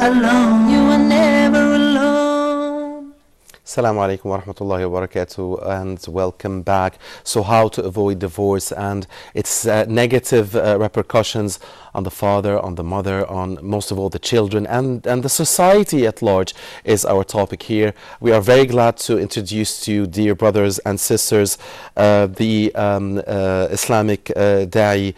alone. You are never alone. Assalamu alaikum wa rahmatullahi wa barakatuh, and welcome back. So how to avoid divorce and its negative repercussions on the father, on the mother, on most of all the children, and the society at large is our topic here. We are very glad to introduce to you, dear brothers and sisters, the Islamic Da'i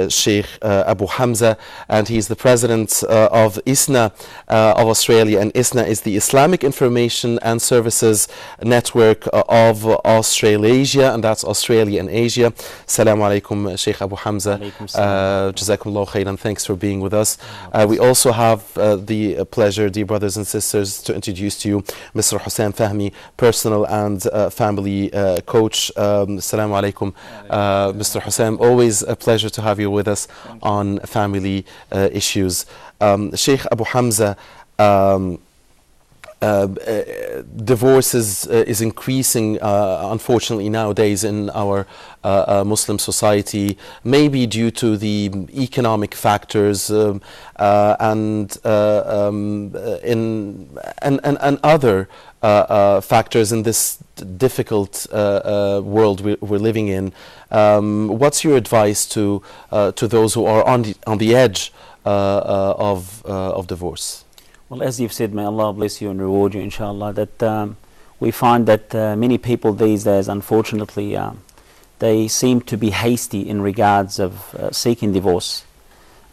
Sheikh Abu Hamza, and he's the president of ISNA of Australia, and ISNA is the Islamic Information and Services Network of Australasia, and that's Australia and Asia. Assalamu alaikum, Sheikh Abu Hamza. Jazakumullah khairan. Thanks for being with us. We also have the pleasure, dear brothers and sisters, to introduce to you Mr. Hussein Fahmi, personal and family coach. Assalamu alaikum, Mr. Hussein. Always a pleasure to have you with us on family issues. Sheikh Abu Hamza, divorce is increasing, unfortunately, nowadays in our Muslim society, maybe due to the economic factors and other factors in this difficult world we're living in. What's your advice to those who are on the edge of divorce? Well, as you've said, may Allah bless you and reward you, inshallah, that we find that many people these days, unfortunately, they seem to be hasty in regards of seeking divorce.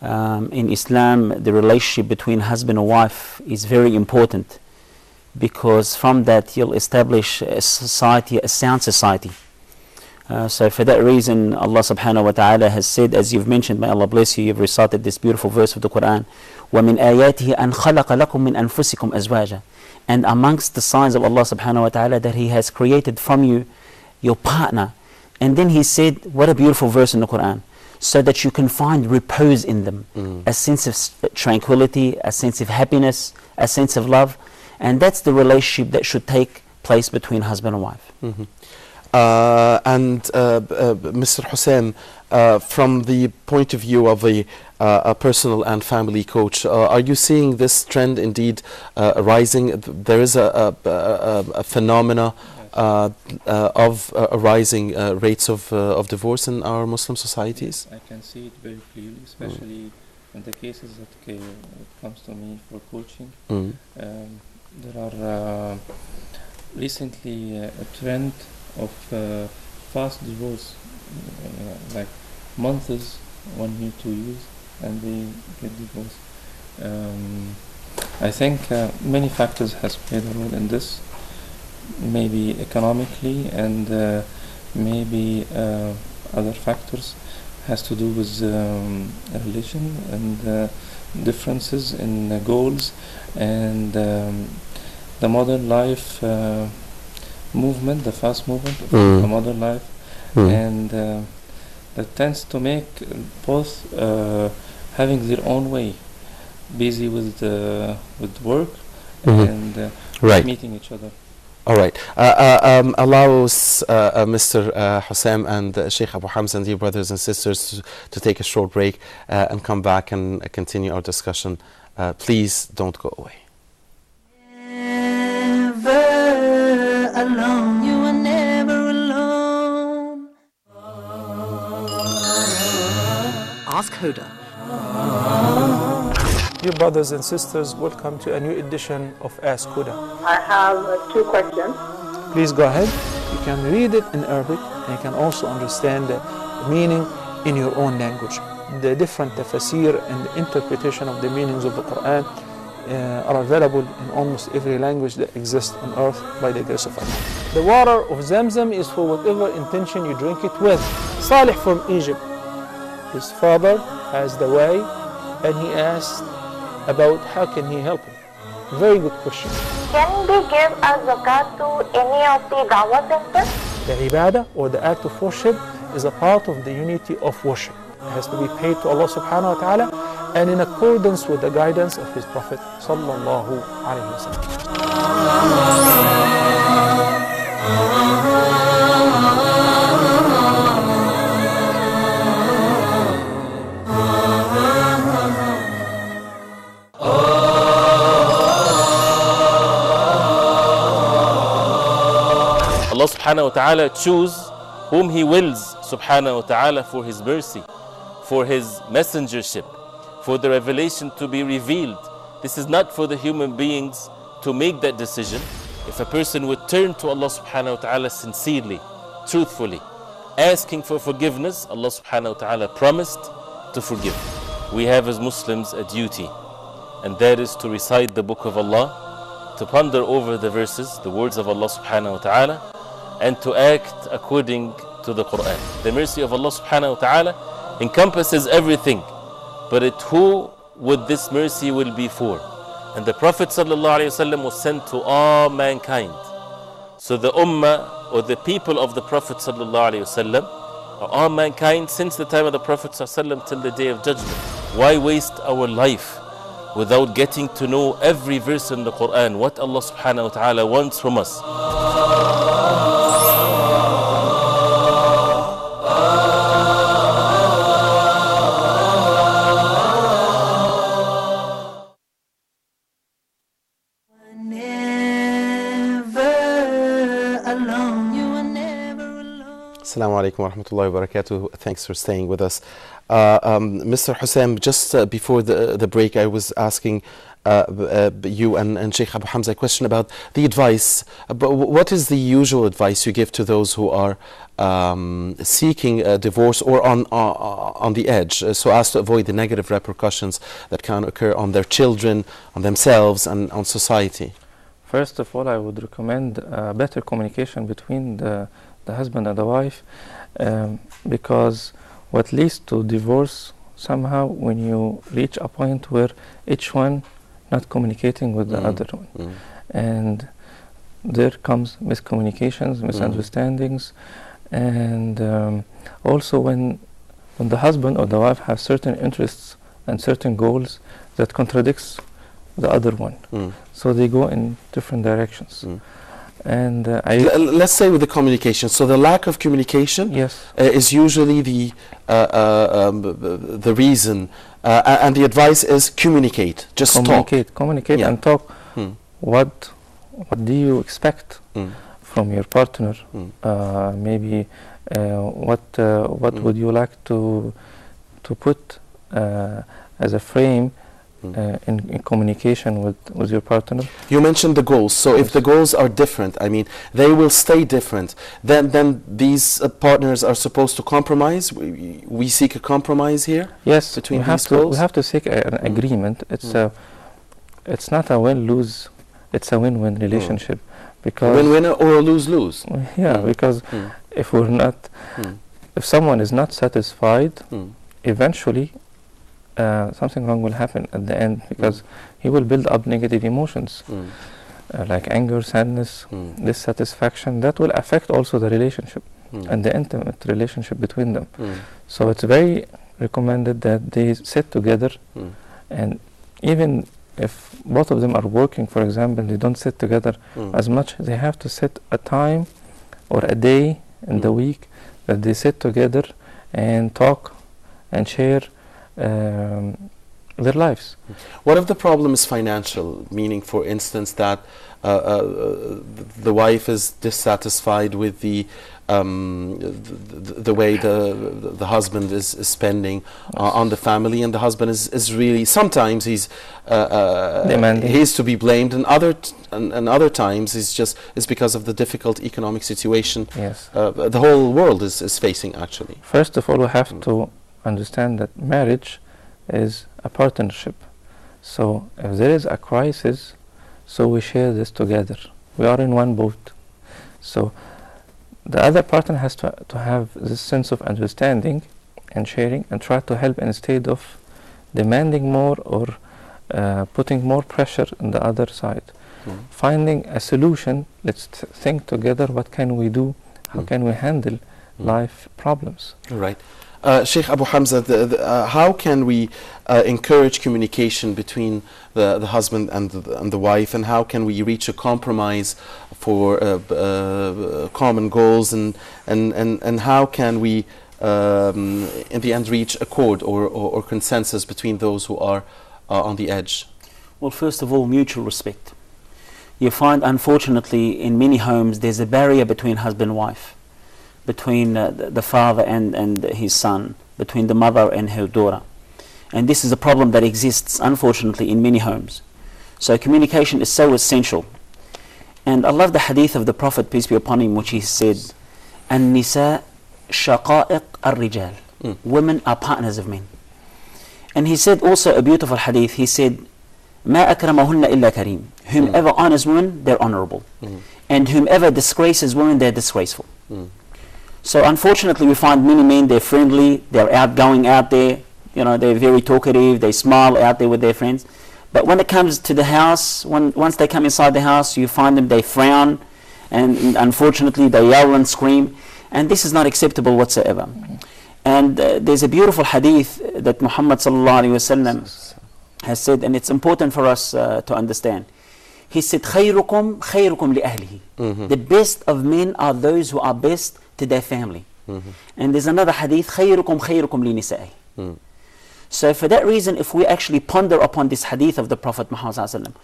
In Islam, the relationship between husband and wife is very important, because from that you'll establish a society, a sound society. So for that reason, Allah subhanahu wa ta'ala has said, as you've mentioned, may Allah bless you, you've recited this beautiful verse of the Quran, وَمِنْ آيَاتِهِ أَنْ خَلَقَ لَكُم مِّنْ أَنفُسِكُمْ أَزْوَاجًا. And amongst the signs of Allah subhanahu wa ta'ala, that He has created from you your partner. And then He said, what a beautiful verse in the Quran, so that you can find repose in them, a sense of tranquility, a sense of happiness, a sense of love. And that's the relationship that should take place between husband and wife. Mr. Hussein, from the point of view of a personal and family coach, are you seeing this trend indeed rising? There is a phenomena of rising rates of divorce in our Muslim societies? Yes, I can see it very clearly, especially in the cases that comes to me for coaching. There are recently a trend of fast divorce, like months, 1 year, 2 years, and they get divorced. I think many factors has played a role in this, maybe economically, and maybe other factors has to do with religion and differences in goals, and the modern life movement, the fast movement of the modern life, and that tends to make both having their own way, busy with work and meeting each other. All right. Allow us, Mr. Hussein and Sheikh Abu Hamza, and dear brothers and sisters, to take a short break and come back and continue our discussion. Please don't go away. Alone, you are never alone. Ask Hoda. Dear brothers and sisters, welcome to a new edition of Ask Huda. I have 2 questions. Please go ahead. You can read it in Arabic, and you can also understand the meaning in your own language. The different tafsir and the interpretation of the meanings of the Quran are available in almost every language that exists on earth by the grace of Allah. The water of Zamzam is for whatever intention you drink it with. Salih from Egypt, his father has the way, and he asked about how can he help him. Very good question. Can they give a zakat to any of the dawah centers? The ibadah, or the act of worship, is a part of the unity of worship. It has to be paid to Allah subhanahu wa ta'ala, and in accordance with the guidance of his Prophet sallallahu alaihi wasallam. subhanahu wa ta'ala choose whom He wills subhanahu wa ta'ala for His mercy, for His messengership, for the revelation to be revealed. This is not for the human beings to make that decision. If a person would turn to Allah subhanahu wa ta'ala sincerely, truthfully, asking for forgiveness, Allah subhanahu wa ta'ala promised to forgive. We have as Muslims a duty, and that is to recite the book of Allah, to ponder over the verses, the words of Allah subhanahu wa ta'ala, and to act according to the Quran. The mercy of Allah subhanahu wa ta'ala encompasses everything, but who would this mercy will be for? And the Prophet sallallahu alaihi wasallam was sent to all mankind. So the ummah or the people of the Prophet sallallahu alaihi wasallam are all mankind since the time of the Prophet sallallahu alaihi wasallam till the day of judgment. Why waste our life without getting to know every verse in the Quran, what Allah subhanahu wa ta'ala wants from us? Assalamu alaikum wa rahmatullahi wa barakatuh. Thanks for staying with us. Mr. Hussein, just before the break, I was asking you and Sheikh Abu Hamza a question about the advice. But what is the usual advice you give to those who are seeking a divorce or on the edge, so as to avoid the negative repercussions that can occur on their children, on themselves, and on society? First of all, I would recommend better communication between the husband and the wife, because what leads to divorce somehow when you reach a point where each one not communicating with the other one, and there comes miscommunications, misunderstandings, and also when the husband or the wife have certain interests and certain goals that contradicts the other one, so they go in different directions. And let's say with the communication, so the lack of communication, yes, is usually the reason, and the advice is communicate, just communicate Yeah. and talk. What do you expect from your partner? Maybe what would you like to put as a frame in communication with your partner? You mentioned the goals. So if the goals are different, I mean, they will stay different. Then these partners are supposed to compromise. We seek a compromise here. Yes, between we have these to. goals? We have to seek an agreement. It's not a win-lose. It's a win-win relationship, because win-win or a lose-lose. Yeah, because if we're not, if someone is not satisfied, eventually something wrong will happen at the end, because he will build up negative emotions like anger, sadness, dissatisfaction, that will affect also the relationship and the intimate relationship between them. So it's very recommended that they sit together, and even if both of them are working, for example, they don't sit together as much, they have to set a time or a day in the week that they sit together and talk and share their lives. What if the problem is financial, meaning, for instance, that the wife is dissatisfied with the way the husband is spending on the family, and the husband is really, sometimes he's demanding. He's to be blamed, and other times it's because of the difficult economic situation the whole world is facing, actually. First of all, we have to understand that marriage is a partnership. So if there is a crisis, so we share this together. We are in one boat. So the other partner has to have this sense of understanding and sharing, and try to help instead of demanding more or putting more pressure on the other side. Finding a solution, let's think together, what can we do, how can we handle life problems. Right. Sheikh Abu Hamza, how can we encourage communication between the husband and the wife, and how can we reach a compromise for common goals, and how can we in the end reach accord or consensus between those who are on the edge? Well, first of all, mutual respect. you find, unfortunately, in many homes, there's a barrier between husband and wife, between the father and his son, between the mother and her daughter. And this is a problem that exists, unfortunately, in many homes. So communication is so essential. And I love the hadith of the Prophet, peace be upon him, which he said, "An-nisa shaqa'iq ar-rijal." Women are partners of men. And he said also a beautiful hadith. He said, "Ma akramahunna illa kareem." Whomever honors women, they're honorable. And whomever disgraces women, they're disgraceful. So unfortunately, we find many men, they're friendly, they're outgoing out there, they're very talkative, they smile out there with their friends. But when it comes to the house, once they come inside the house, you find them, they frown, and unfortunately, they yell and scream. And this is not acceptable whatsoever. And there's a beautiful hadith that Muhammad ﷺ has said, and it's important for us to understand. He said, "Khayrukum khayrukum li ahlihi." The best of men are those who are best to their family. And there's another hadith, "Khayrukum khayrukum li nisa'i." So for that reason, if we actually ponder upon this hadith of the Prophet Muhammad ﷺ,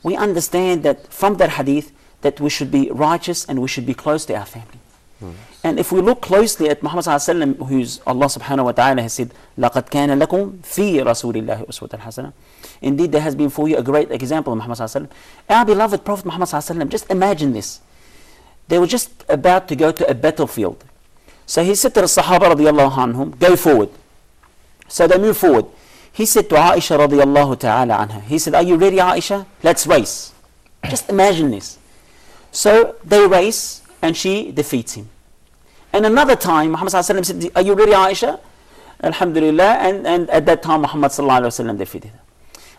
we understand that from that hadith that we should be righteous and we should be close to our family. And if we look closely at Muhammad ﷺ, who's Allah subhanahu wa ta'ala has said, لَقَدْ كَانَ لَكُمْ فِي رَسُولِ اللَّهِ أُسْوَةً حَسَنَةً. Indeed, there has been for you a great example of Muhammad ﷺ. Our beloved Prophet Muhammad ﷺ, just imagine this. They were just about to go to a battlefield. So he said to the Sahaba radiallahu anhum, "Go forward." So they move forward. He said to Aisha radiallahu ta'ala anha, he said, "Are you ready, Aisha? Let's race." Just imagine this. So they race and she defeats him. And another time, Muhammad ﷺ said, "Are you ready, Aisha?" Alhamdulillah. And at that time, Muhammad ﷺ defeated her.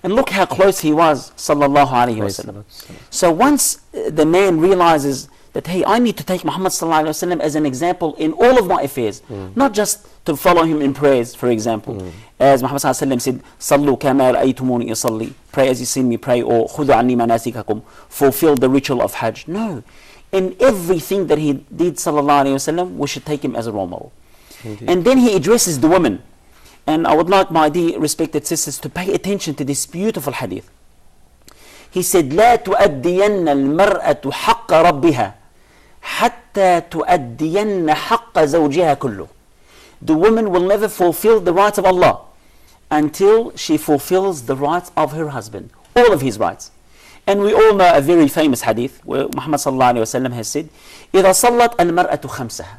And look how close he was, sallallahu alayhi wasallam. So once the man realizes that, hey, I need to take Muhammad ﷺ as an example in all of my affairs, not just to follow him in prayers, for example. As Muhammad ﷺ said, "Sallu kama ra'aytumuni usalli." Pray as you see me pray, or "Khudu anni manasikakum." Fulfill the ritual of Hajj. No. In everything that he did, sallallahu alayhi wasallam, we should take him as a role model. And then he addresses the women. And I would like my dear respected sisters to pay attention to this beautiful hadith. He said, "لا تؤدين المرأة حق ربها حتى تؤدين حق زوجها كله." The woman will never fulfill the rights of Allah until she fulfills the rights of her husband, all of his rights. And we all know a very famous hadith where Muhammad sallallahu alayhi wa sallam has said, إذا صلت المرأة خمسها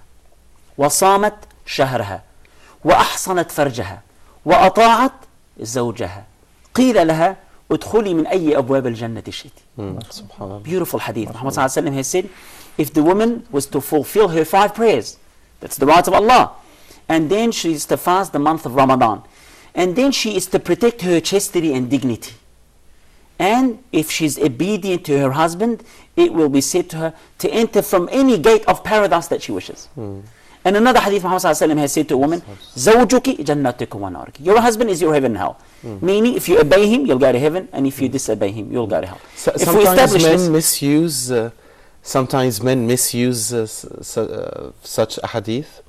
وصامت شهرها وأحصنت فرجها وأطاعت زوجها قيل لها ادخلي من أي أبواب الجنة شئت. Beautiful hadith. Muhammad sallallahu alayhi wa sallam has said, if the woman was to fulfill her 5 prayers, that's the rights of Allah, and then she is to fast the month of Ramadan, and then she is to protect her chastity and dignity, and if she's obedient to her husband, it will be said to her to enter from any gate of paradise that she wishes. And another hadith, Muhammad sallallahu alayhi wa sallam has said to a woman, "Zawjuki jannatuka wa naruki." Your husband is your heaven and hell. Meaning, if you obey him, you'll go to heaven, and if you disobey him, you'll go to hell. So sometimes men misuse such a hadith.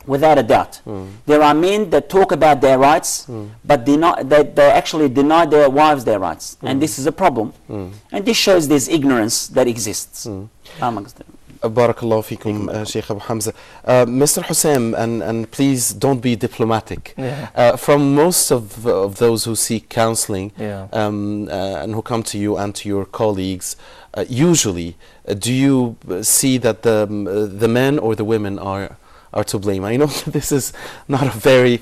Without a doubt, there are men that talk about their rights, but they actually deny their wives their rights, and this is a problem. And this shows there's ignorance that exists amongst them. Barakallahu feekum, Sheikh Abu Hamza. Mr. Hussein, and please don't be diplomatic. From most of those who seek counseling and who come to you and to your colleagues, usually, do you see that the men or the women are to blame? I know this is not a very,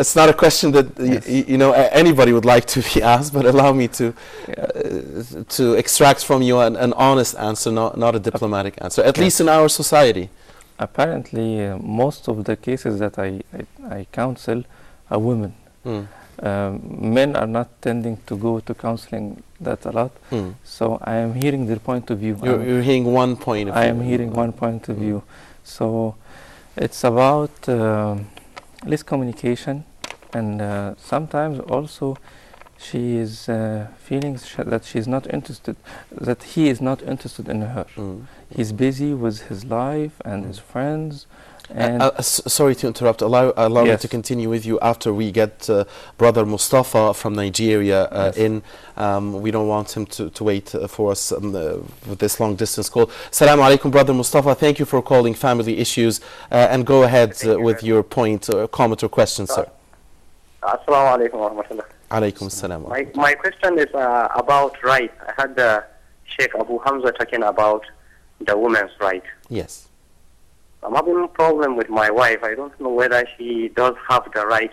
it's not a question that anybody would like to be asked, but allow me to extract from you an honest answer, not a diplomatic answer, at least in our society. Apparently, most of the cases that I counsel are women. Men are not tending to go to counseling that a lot. So I am hearing their point of view. You're hearing one point of view. I am hearing one point of view. So it's about less communication, and sometimes also she is feeling that she's not interested, that he is not interested in her. He's busy with his life and his friends And Sorry to interrupt. Allow me Yes. to continue with you after we get Brother Mustafa from Nigeria Yes. in. We don't want him to wait for us with this long distance call. Assalamu alaikum, Brother Mustafa. Thank you for calling Family Issues. And go ahead with your point, comment, or question, sir. Assalamu alaikum wa rahmatullah. Alaikum assalam. My question is about right. I had Sheikh Abu Hamza talking about the woman's right. Yes. I'm having a problem with my wife. I don't know whether she does have the right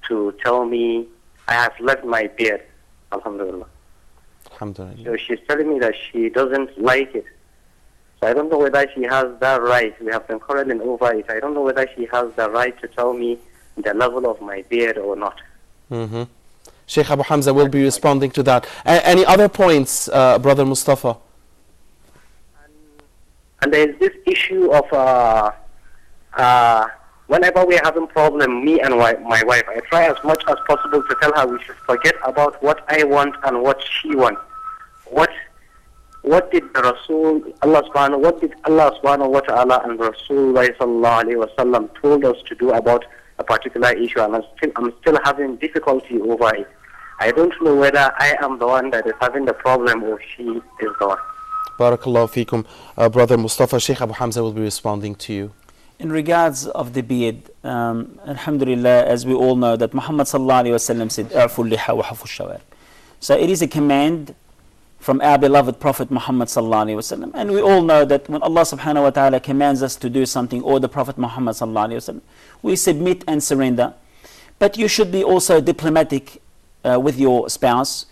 to tell me I have left my beard. Alhamdulillah. Alhamdulillah. So she's telling me that she doesn't like it. So I don't know whether she has that right. We have been quarreling over it. I don't know whether she has the right to tell me the level of my beard or not. Mm-hmm. Sheikh Abu Hamza will be responding to that. Any other points, Brother Mustafa? And there is this issue of whenever we're having problem, me and my wife, I try as much as possible to tell her we should forget about what I want and what she wants. What did the Rasul, what did Allah subhanahu wa ta'ala and Rasulullah sallallahu alayhi wa sallam told us to do about a particular issue, and I'm still having difficulty over it. I don't know whether I am the one that is having the problem or she is the one. Barakallahu feekum. Brother Mustafa, Sheikh Abu Hamza will be responding to you. In regards of the beard, alhamdulillah, as we all know that Muhammad sallallahu alayhi wa sallam said, "A'fu liha wa hafu shawar." So it is a command from our beloved Prophet Muhammad sallallahu alayhi wa sallam. And we all know that when Allah subhanahu wa ta'ala commands us to do something, or the Prophet Muhammad sallallahu alayhi wa sallam, we submit and surrender. But you should be also diplomatic with your spouse.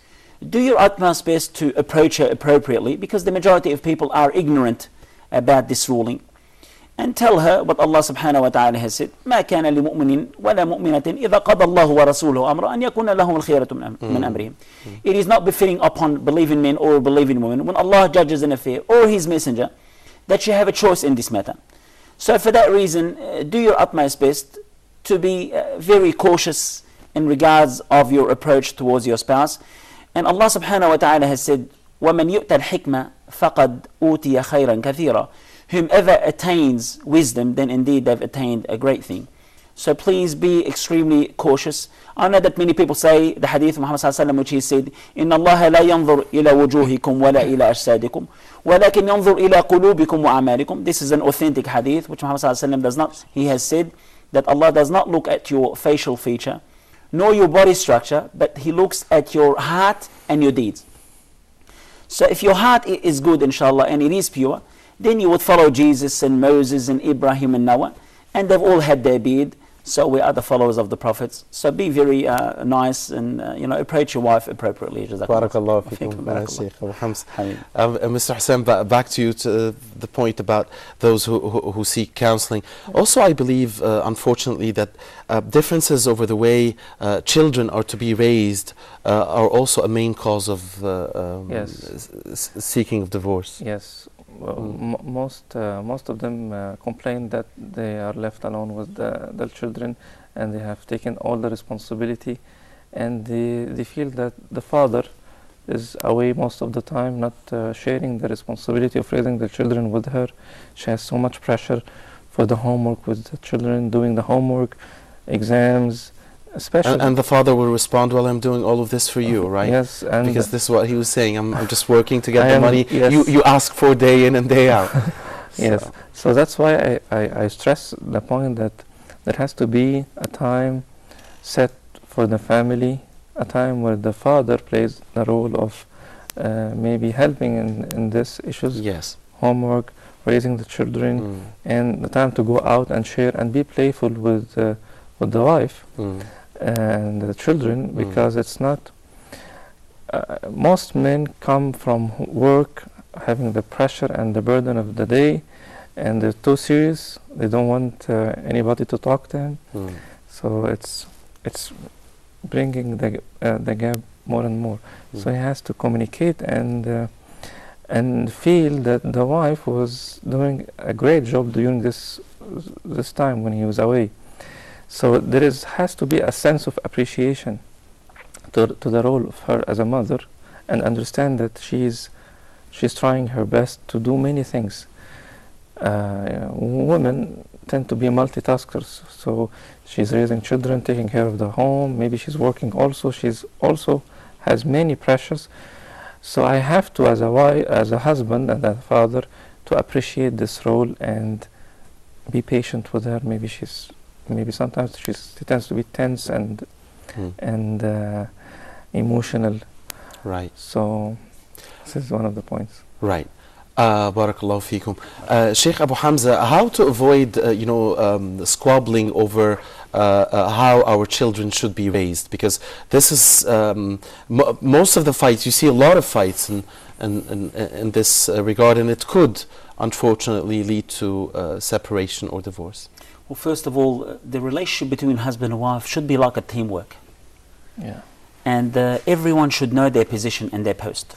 Do your utmost best to approach her appropriately, because the majority of people are ignorant about this ruling. And tell her what Allah subhanahu wa ta'ala has said. ما كان لمؤمن ولا مؤمنة إذا قضى الله ورسوله أمرا أن يكون لهم الخيرة من أمرهم. It is not befitting upon believing men or believing women, when Allah judges an affair or His Messenger, that you have a choice in this matter. So for that reason, do your utmost best to be very cautious in regards of your approach towards your spouse. And Allah subhanahu wa ta'ala has said, وَمَنْ يُؤْتَ الْحِكْمَةِ فَقَدْ أُوتِيَ خَيْرًا كَثِيرًا. Whomever attains wisdom, then indeed they've attained a great thing. So please be extremely cautious. I know that many people say the hadith of Muhammad sallallahu alaihi wasallam, which he said, إِنَّ اللَّهَ لَا يَنظُرْ إِلَى وُجُوهِكُمْ وَلَا إِلَى أَجْسَادِكُمْ وَلَكِنْ يَنظُرْ إِلَى قُلُوبِكُمْ وَأَعْمَالِكُمْ. This is an authentic hadith which Muhammad sallallahu alaihi wasallam does not, he has said that Allah does not look at your facial feature nor your body structure, but He looks at your heart and your deeds. So if your heart is good, inshallah, and it is pure, then you would follow Jesus and Moses and Ibrahim and Noah, and they've all had their beard. So we are the followers of the prophets. So be very nice and approach your wife appropriately. Barakallahu feekum, Sheikh Abu Hamza. Mr. Hussain, back to you, to the point about those who seek counseling. Also, I believe, unfortunately, that differences over the way children are to be raised are also a main cause of seeking of divorce. Yes. Well, most of them complain that they are left alone with the children, and they have taken all the responsibility, and they feel that the father is away most of the time, not sharing the responsibility of raising the children with her. She has so much pressure for the homework with the children, doing the homework, exams, especially. And the father will respond, well, I'm doing all of this for you, right? Yes. And because this is what he was saying, I'm just working to get the money. Yes. You ask for day in and day out. Yes. So that's why I stress the point that there has to be a time set for the family, a time where the father plays the role of maybe helping in these issues. Yes. Homework, raising the children, and the time to go out and share and be playful with the wife. And the children, because it's not most men come from work having the pressure and the burden of the day, and they're too serious. They don't want anybody to talk to them. So it's bringing the gap more and more. So he has to communicate and feel that the wife was doing a great job during this time when he was away. So there has to be a sense of appreciation to the role of her as a mother, and understand that she's trying her best to do many things. Women tend to be multitaskers. So she's raising children, taking care of the home, maybe she's working also, she's also has many pressures. So I have to, as a wife, as a husband and a father, to appreciate this role and be patient with her. Maybe sometimes she tends to be tense and emotional. Right. So this is one of the points. Right. Barakallahu feekum. Sheikh Abu Hamza, how to avoid, squabbling over how our children should be raised? Because this is most of the fights. You see a lot of fights in this regard, and it could, unfortunately, lead to separation or divorce. Well, first of all, the relationship between husband and wife should be like a teamwork. Yeah. And everyone should know their position and their post.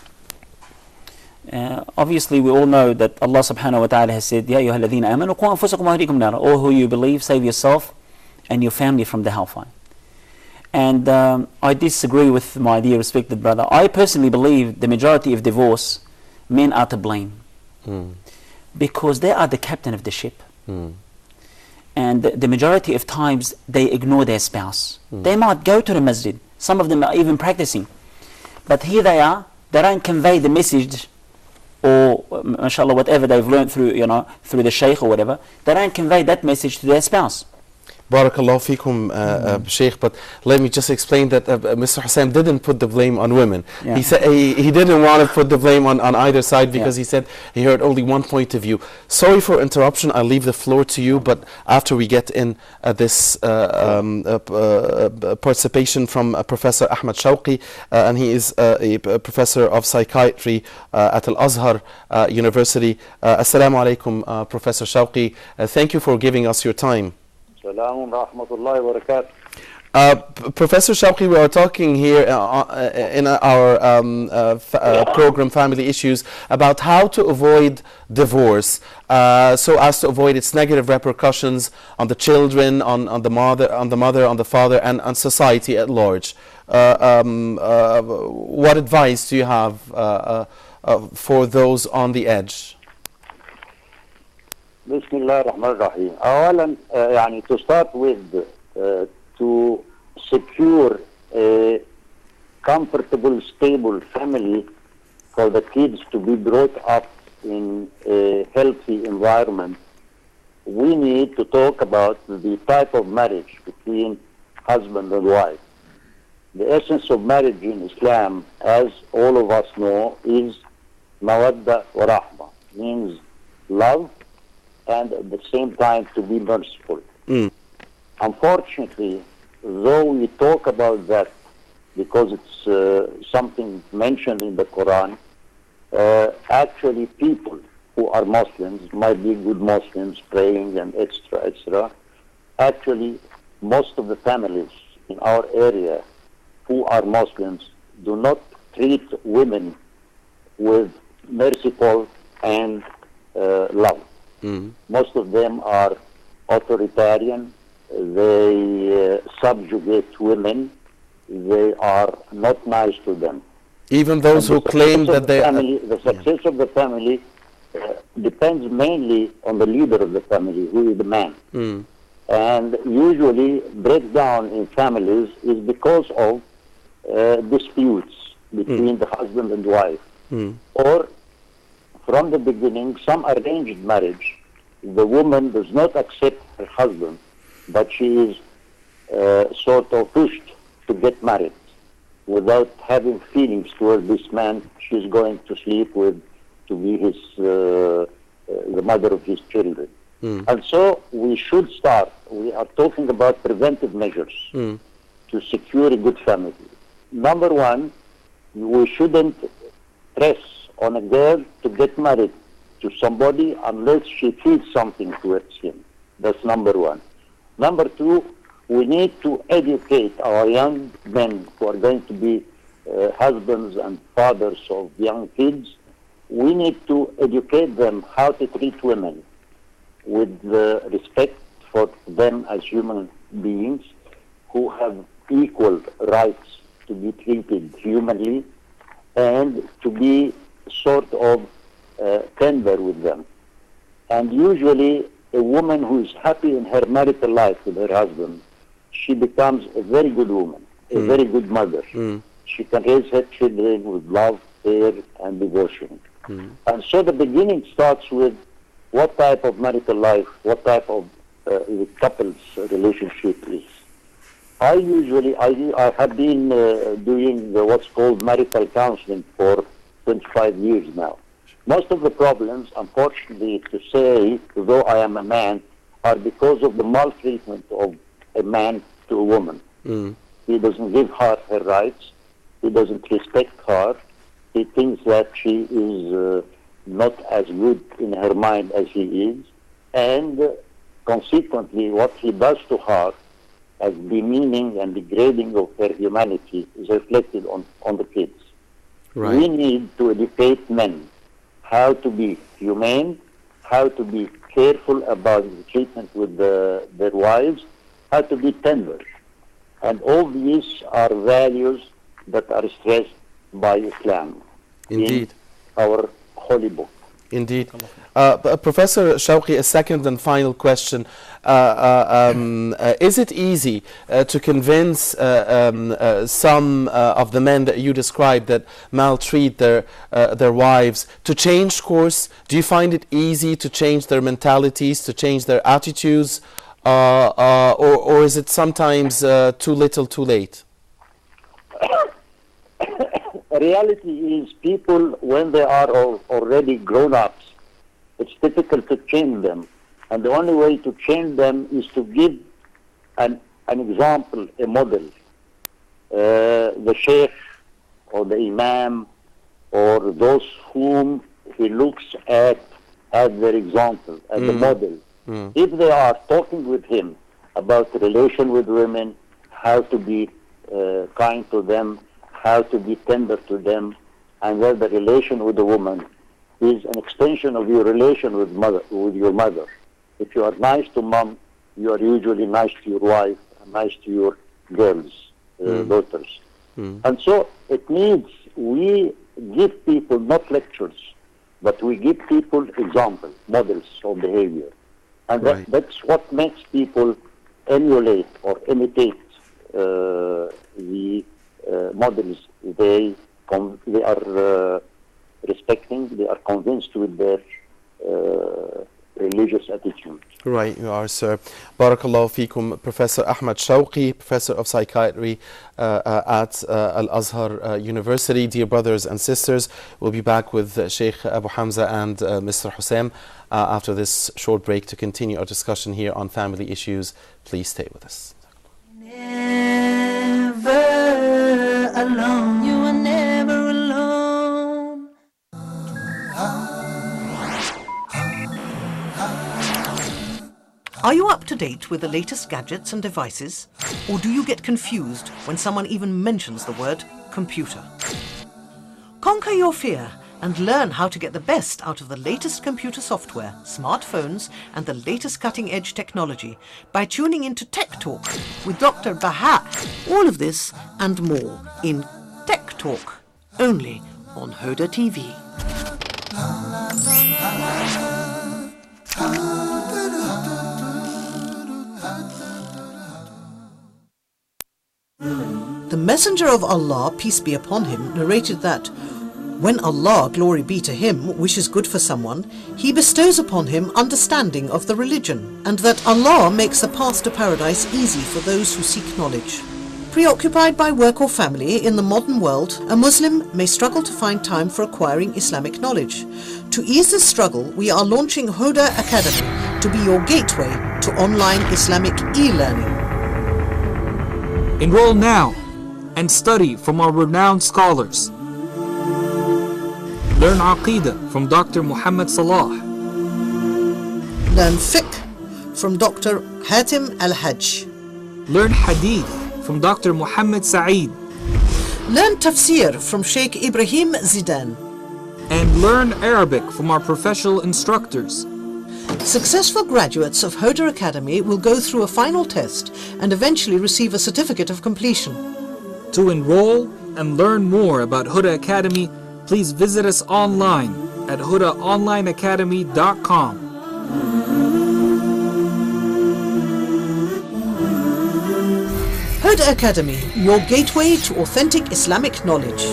Obviously, we all know that Allah subhanahu wa ta'ala has said, Ya ayyuha alladhina amanu qu anfusakum wa ahlikum nara. All who you believe, save yourself and your family from the hellfire. And I disagree with my dear respected brother. I personally believe the majority of divorce, men are to blame. Because they are the captain of the ship. And the majority of times they ignore their spouse. They might go to the masjid. Some of them are even practicing. But here they are, they don't convey the message, or mashallah, whatever they've learned through, through the shaykh or whatever, they don't convey that message to their spouse. Barakallahu feekum, Sheikh, but let me just explain that Mr. Hussain didn't put the blame on women. Yeah. He said he didn't want to put the blame on either side, because he said he heard only one point of view. Sorry for interruption, I'll leave the floor to you, but after we get in this participation from Professor Ahmed Shawqi, and he is a professor of psychiatry at Al-Azhar University. Assalamu alaikum, Professor Shawqi. Thank you for giving us your time. Professor Shawqi, we are talking here in our program Family Issues about how to avoid divorce, so as to avoid its negative repercussions on the children, on the mother, on the father, and on society at large. What advice do you have for those on the edge? بسم الله الرحمن الرحيم. أولا يعني to start with, to secure a comfortable, stable family for the kids to be brought up in a healthy environment, we need to talk about the type of marriage between husband and wife. The essence of marriage in Islam, as all of us know, is mawadda wa rahma, means love, and at the same time to be merciful. Unfortunately, though we talk about that because it's something mentioned in the Quran, actually people who are Muslims, might be good Muslims, praying and etc., actually most of the families in our area who are Muslims do not treat women with merciful and love. Most of them are authoritarian, they subjugate women, they are not nice to them. Even those who claim that they are... The success of the family depends mainly on the leader of the family, who is the man. And usually breakdown in families is because of disputes between the husband and wife. Or from the beginning, some arranged marriage, the woman does not accept her husband, but she is sort of pushed to get married. Without having feelings toward this man she's going to sleep with, to be his the mother of his children. And so we should start, we are talking about preventive measures to secure a good family. Number one, we shouldn't press on a girl to get married to somebody unless she feels something towards him. That's number one. Number two, we need to educate our young men who are going to be husbands and fathers of young kids. We need to educate them how to treat women with respect for them as human beings who have equal rights to be treated humanly and to be sort of tender with them. And usually a woman who is happy in her marital life with her husband, she becomes a very good woman, a very good mother. She can raise her children with love, care, and devotion. And so the beginning starts with what type of marital life, what type of the couple's relationship is. I have been doing what's called marital counseling for 25 years now. Most of the problems, unfortunately to say, though I am a man, are because of the maltreatment of a man to a woman. He doesn't give her her rights. He doesn't respect her. He thinks that she is not as good in her mind as he is. And consequently, what he does to her as demeaning and degrading of her humanity is reflected on the kids. Right. We need to educate men how to be humane, how to be careful about the treatment with their wives, how to be tender. And all these are values that are stressed by Islam. Indeed. In our holy book. Indeed. Professor Shawqi, a second and final question. Is it easy to convince some of the men that you described that maltreat their wives to change course? Do you find it easy to change their mentalities, to change their attitudes, or is it sometimes too little, too late? Reality is people, when they are already grown-ups, it's difficult to change them. And the only way to change them is to give an example, a model. The sheikh or the imam or those whom he looks at as their example, as a model. If they are talking with him about the relation with women, how to be kind to them, how to be tender to them, and where the relation with the woman is an extension of your relation with your mother. If you are nice to mom, you are usually nice to your wife, and nice to your girls, daughters. And so it needs, we give people not lectures, but we give people examples, models of behavior. And that's what makes people emulate or imitate the models they are respecting, they are convinced with their religious attitude. Right, you are, sir. Barakallahu feekum. Professor Ahmad Shawqi, Professor of Psychiatry at Al-Azhar University. Dear brothers and sisters, we'll be back with Sheikh Abu Hamza and Mr. Hussein after this short break to continue our discussion here on family issues. Please stay with us. Never alone. You are never alone. Are you up to date with the latest gadgets and devices? Or do you get confused when someone even mentions the word computer? Conquer your fear and learn how to get the best out of the latest computer software, smartphones, and the latest cutting-edge technology by tuning into Tech Talk with Dr. Baha. All of this and more in Tech Talk, only on Huda TV. The Messenger of Allah, peace be upon him, narrated that when Allah, glory be to him, wishes good for someone, he bestows upon him understanding of the religion, and that Allah makes the path to paradise easy for those who seek knowledge. Preoccupied by work or family in the modern world, a Muslim may struggle to find time for acquiring Islamic knowledge. To ease this struggle, we are launching Huda Academy to be your gateway to online Islamic e-learning. Enroll now and study from our renowned scholars. Learn Aqidah from Dr. Muhammad Salah. Learn Fiqh from Dr. Hatim Al-Hajj. Learn Hadith from Dr. Muhammad Saeed. Learn Tafsir from Sheikh Ibrahim Zidan. And learn Arabic from our professional instructors. Successful graduates of Huda Academy will go through a final test and eventually receive a certificate of completion. To enroll and learn more about Huda Academy, please visit us online at hudaonlineacademy.com. Huda Academy, your gateway to authentic Islamic knowledge.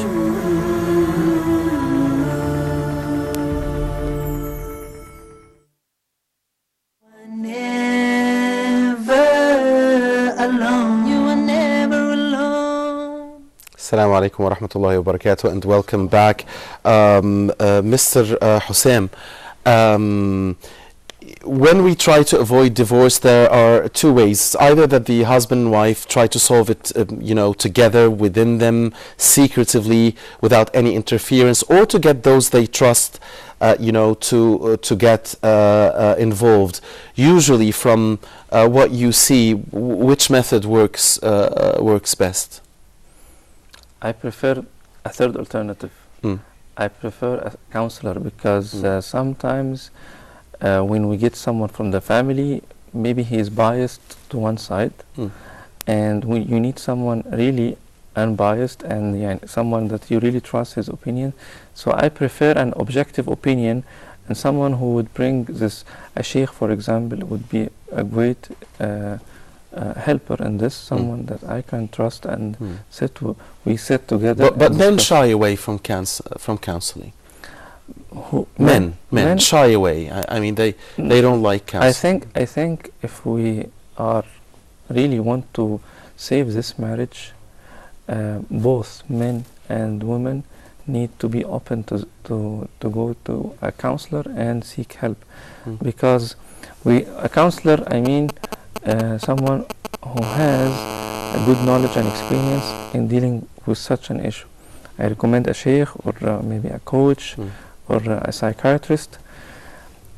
Assalamu alaikum wa rahmatullahi wa barakatuh, and welcome back. Mr. Hussein, when we try to avoid divorce, there are two ways. Either that the husband and wife try to solve it, together within them, secretively, without any interference, or to get those they trust, to get involved. Usually, from what you see, which method works best? I prefer a third alternative. I prefer a counselor because sometimes when we get someone from the family, maybe he is biased to one side, and you need someone really unbiased and someone that you really trust his opinion. So I prefer an objective opinion, and someone who would bring this. A sheikh, for example, would be a great helper in this, someone that I can trust, and we sit together. But men shy away from counseling. Men shy away. I mean, they don't like counseling. I think if we are really want to save this marriage, both men and women need to be open to go to a counselor and seek help, because a counselor, I mean, someone who has a good knowledge and experience in dealing with such an issue. I recommend a sheikh or maybe a coach or a psychiatrist,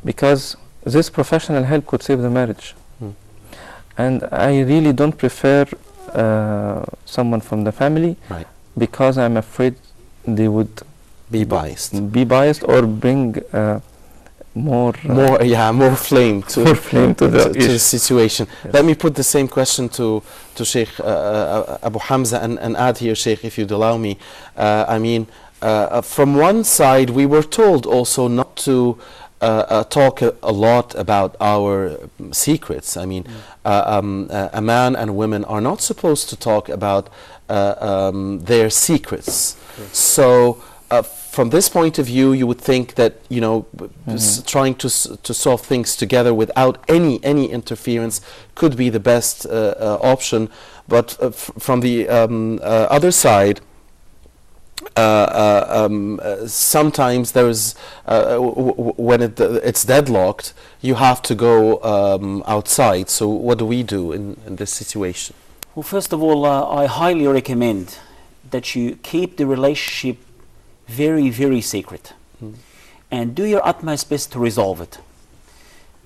because this professional help could save the marriage. And I really don't prefer someone from the family, because I'm afraid they would be biased or bring more flame to the situation. Yes. Let me put the same question to Sheikh Abu Hamza and add here, Sheikh, if you'd allow me. From one side, we were told also not to talk a lot about our secrets. I mean, a man and women are not supposed to talk about their secrets. So from this point of view, you would think that trying to solve things together without any interference could be the best option. But from the other side, sometimes there is when it's deadlocked, you have to go outside. So what do we do in this situation? Well, first of all, I highly recommend that you keep the relationship very, very secret, and do your utmost best to resolve it,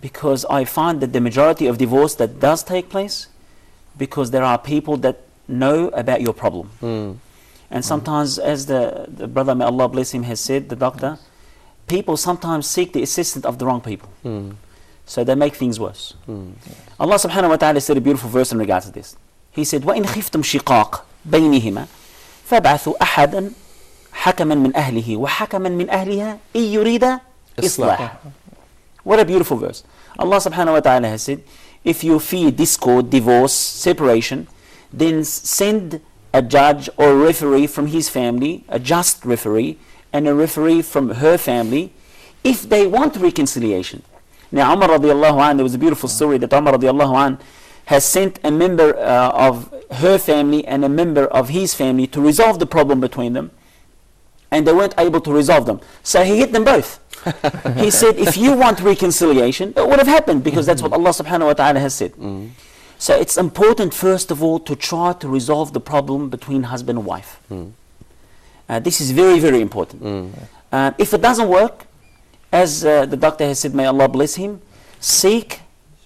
because I find that the majority of divorce that does take place, because there are people that know about your problem. And sometimes, as the brother, may Allah bless him, has said, the doctor, people sometimes seek the assistance of the wrong people. So they make things worse. Allah subhanahu wa ta'ala said a beautiful verse in regards to this. He said, وَإِنْ خِفْتُمْ شِقَاقَ بَيْنِهِمَا فَابْعَثُوا أَحَدًا حَكَمًا مِنْ أَهْلِهِ وَحَكَمًا مِنْ أَهْلِهَا إِنْ يُرِيدَ إِصْلَاحًا. What a beautiful verse. Allah subhanahu wa ta'ala has said, if you fear discord, divorce, separation, then send a judge or a referee from his family, a just referee, and a referee from her family, if they want reconciliation. Now, Umar radiallahu anh, there was a beautiful story that Umar radiallahu anh has sent a member of her family and a member of his family to resolve the problem between them, and they weren't able to resolve them. So he hit them both. He said, if you want reconciliation, it would have happened, because that's what Allah subhanahu wa ta'ala has said. So it's important, first of all, to try to resolve the problem between husband and wife. This is very, very important. If it doesn't work, as the doctor has said, may Allah bless him, seek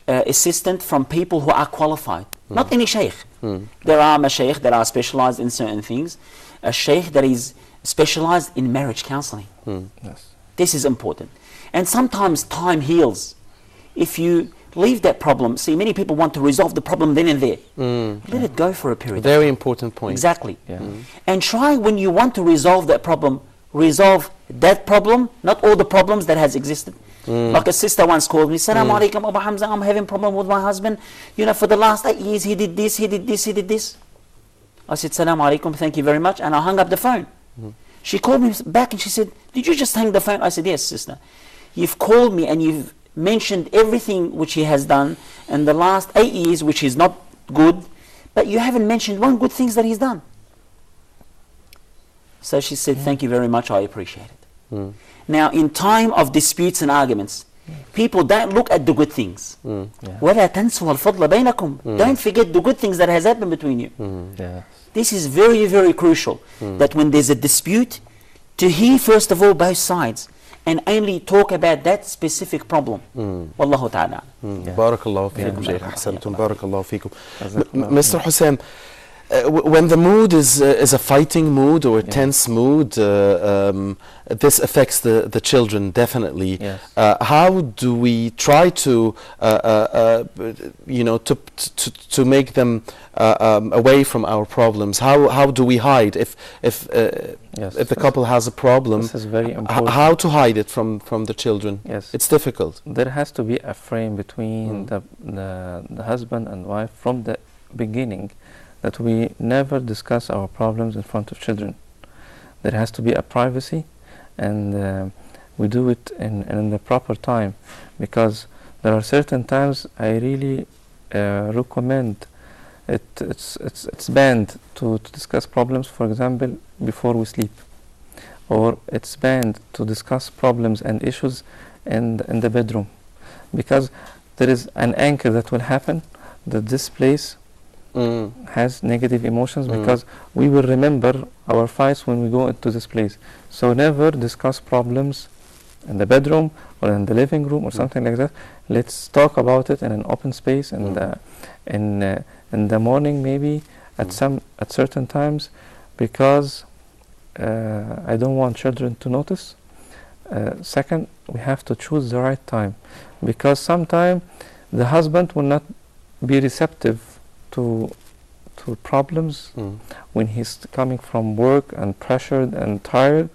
assistance from people who are qualified. Not any sheikh. There are mashaykh that are specialized in certain things. A sheikh that is specialized in marriage counseling. Yes. This is important. And sometimes time heals. If you leave that problem, see, many people want to resolve the problem then and there. Let it go for a period. Very important point. Exactly. And try, when you want to resolve that problem, resolve that problem, not all the problems that has existed. Like a sister once called me, Assalamu alaikum Abu Hamza, I'm having problem with my husband. For the last 8 years he did this, he did this, he did this. I said, Salaam alaikum, thank you very much, and I hung up the phone. She called me back and she said, did you just hang the phone? I said, yes, sister. You've called me and you've mentioned everything which he has done in the last 8 years, which is not good, but you haven't mentioned one good thing that he's done. So she said, thank you very much, I appreciate it. Now, in time of disputes and arguments, people don't look at the good things. وَلَا تَنْسُوا الْفَضْلَ بَيْنَكُمْ. Don't forget the good things that has happened between you. This is very, very crucial, that when there's a dispute, to hear first of all both sides, and only talk about that specific problem. Wallahu ta'ala. Barakallahu feekum, Shaykh. Ahsantum. Barakallahu feekum. Mr. Hussein, when the mood is a fighting mood or a tense mood, this affects the children definitely. How do we try to to make them away from our problems? How do we hide if the couple has a problem? This is very important. How to hide it from the children? Yes, it's difficult. There has to be a frame between the husband and wife from the beginning, that we never discuss our problems in front of children. There has to be a privacy, and we do it in the proper time, because there are certain times I really recommend it's banned to discuss problems, for example, before we sleep, or it's banned to discuss problems and issues in the bedroom, because there is an anchor that will happen, that this place has negative emotions, because we will remember our fights when we go into this place. So never discuss problems in the bedroom or in the living room or something like that. Let's talk about it in an open space, and in the morning maybe at certain times, because I don't want children to notice. Second, we have to choose the right time, because sometimes the husband will not be receptive to problems when he's coming from work and pressured and tired,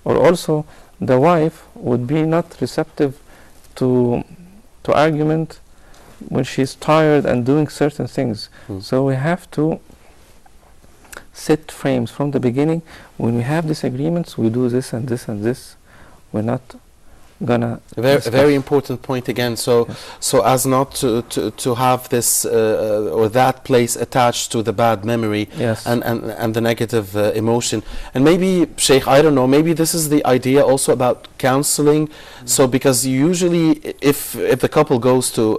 or also the wife would be not receptive to argument when she's tired and doing certain things. So we have to set frames from the beginning. When we have disagreements, we do this and this and this. We're not gonna very important point again, so as not to have this or that place attached to the bad memory and the negative emotion. And maybe, Sheikh, I don't know, maybe this is the idea also about counseling. So because usually if the couple goes to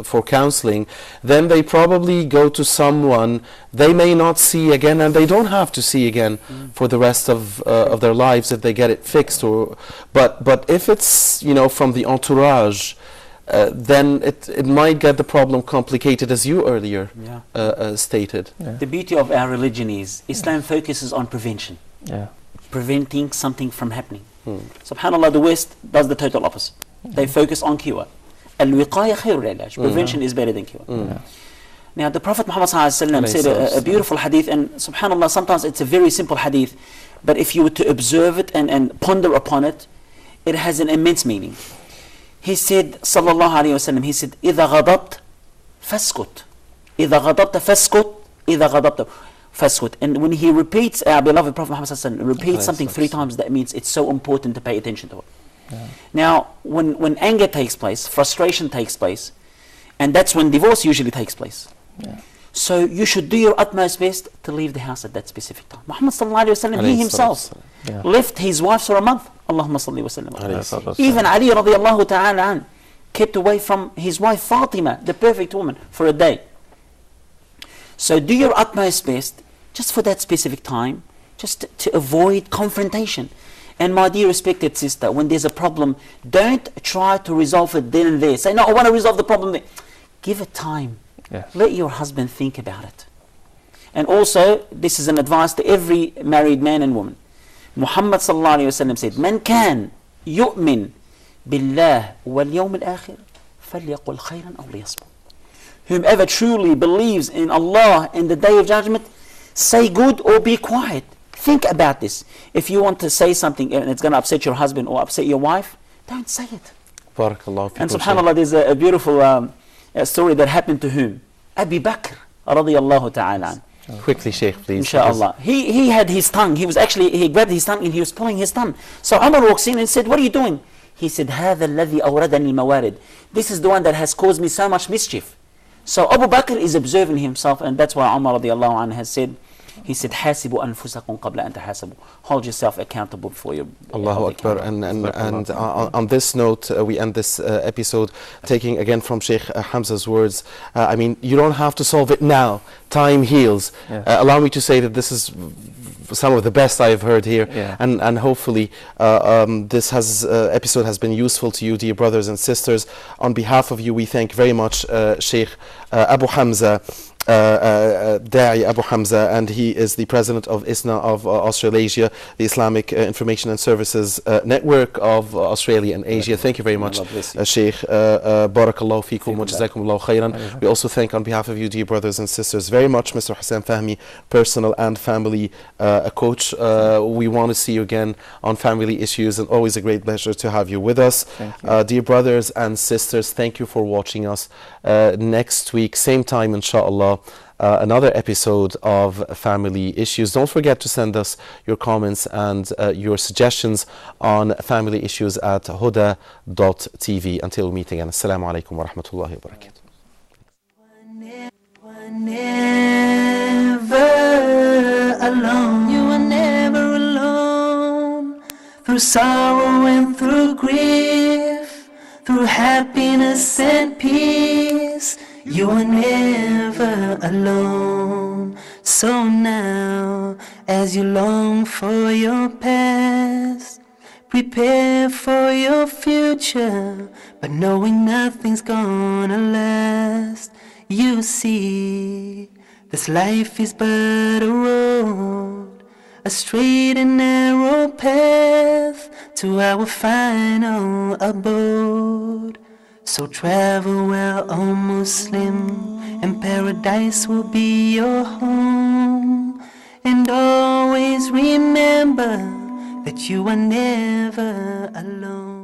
for counseling, then they probably go to someone they may not see again, and they don't have to see again for the rest of their lives if they get it fixed. Or but if it's from the entourage, then it might get the problem complicated, as you earlier stated. The beauty of our religion is Islam focuses on prevention, preventing something from happening. Subhanallah, the West does the total opposite. They focus on cure. Al-wiqaya khayrul ilaj. Prevention is better than cure. Now, the Prophet Muhammad said a beautiful hadith, and subhanallah, sometimes it's a very simple hadith, but if you were to observe it and ponder upon it, it has an immense meaning. He said, sallallahu alayhi wasallam, he said, إِذَا غَضَبْتَ فَاسْكُتْ إِذَا غَضَبْتَ فَاسْكُتْ إِذَا غَضَبْتَ فَاسْكُتْ. And when he repeats, our beloved Prophet Muhammad sallallahu repeats something 3 times, that means it's so important to pay attention to it. Now, when anger takes place, frustration takes place, and that's when divorce usually takes place. So you should do your utmost best to leave the house at that specific time. Muhammad sallallahu alayhi wa sallam, he himself left his wife for a month. Allahumma salli wa sallam. Even Ali radiallahu ta'ala an kept away from his wife Fatima, the perfect woman, for a day. So do your utmost best just for that specific time, just to avoid confrontation. And my dear respected sister, when there's a problem, don't try to resolve it then and there. Say, no, I want to resolve the problem there. Give it time. Let your husband think about it. And also, this is an advice to every married man and woman. Muhammad sallallahu alayhi wa sallam said, "Man kan yu'min billah wal yawm al-akhir falyaqul khayran aw liyasmut." Whomever truly believes in Allah and the Day of Judgment, say good or be quiet. Think about this. If you want to say something and it's going to upset your husband or upset your wife, don't say it. Barakallah. And subhanallah, there's a beautiful a story that happened to whom? Abu Bakr radiyallahu ta'ala. Quickly, Sheikh, please. Inshallah. He had his tongue. He grabbed his tongue and he was pulling his tongue. So Umar walks in and said, what are you doing? He said, هذا الذي أوردني الموارد. This is the one that has caused me so much mischief. So Abu Bakr is observing himself, and that's why Umar radiallahu anhu has said, he said, حاسبوا أنفسكم قبل أن تحاسبوا. Hold yourself accountable for your Allahu Akbar. And on this note, we end this episode taking again from Sheikh Hamza's words. I mean, you don't have to solve it now. Time heals. Allow me to say that this is some of the best I've heard here, and hopefully this episode has been useful to you, dear brothers and sisters. On behalf of you, we thank very much Sheikh Abu Hamza, Da'i Abu Hamza, and he is the president of ISNA of Australasia, the Islamic Information and Services Network of Australia and Asia. Thank you very much, Sheikh. Barakallahu feekum wa jazakumullahu khairan. We also thank on behalf of you, dear brothers and sisters, very much Mr. Hussein Fahmy, personal and family coach. We want to see you again on family issues, and always a great pleasure to have you with us. Dear brothers and sisters, thank you for watching us. Next week, same time, inshallah, another episode of Family Issues. Don't forget to send us your comments and your suggestions on family issues at huda.tv. Until we meet again, Assalamu alaikum wa rahmatullahi wa barakatuh. Never alone. You are never alone. Through sorrow and through grief, through happiness and peace, you are never alone. So now, as you long for your past, prepare for your future, but knowing nothing's gonna last. You see, this life is but a road, a straight and narrow path to our final abode. So travel well, O Muslim, and paradise will be your home. And always remember that you are never alone.